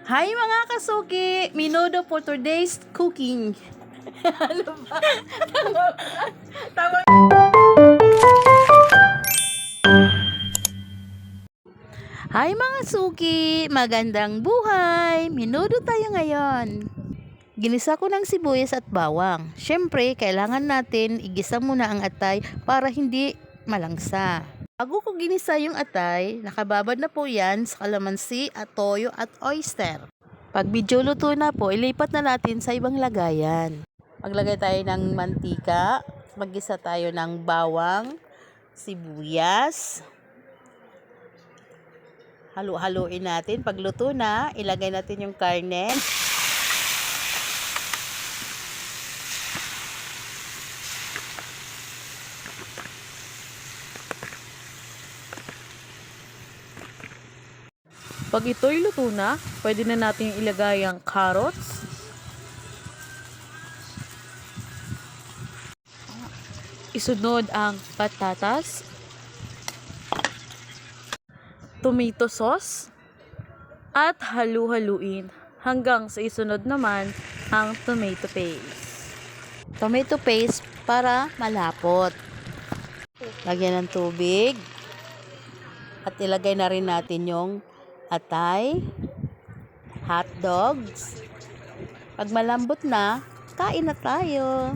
Hi mga kasuki! Minudo for today's cooking. Ano ba? Tama. Hi mga suki! Magandang buhay! Minudo tayo ngayon. Ginisa ko ng sibuyas at bawang. Siyempre, kailangan natin igisa muna ang atay para hindi malangsa. Bago ko ginisa yung atay, nakababad na po yan sa kalamansi at toyo at oyster. Pag medyo luto na po, ilipat na natin sa ibang lagayan. Maglagay tayo ng mantika, maggisa tayo ng bawang, sibuyas. Halu-haluin natin. Pag luto na, ilagay natin yung karne. Pag ito'y luto na, pwede na natin ilagay ang carrots, isunod ang patatas, tomato sauce, at halu-haluin hanggang sa isunod naman ang tomato paste. Tomato paste para malapot. Lagyan ng tubig. At ilagay na rin natin yung atay, hot dogs. Pag malambot na, kain na tayo.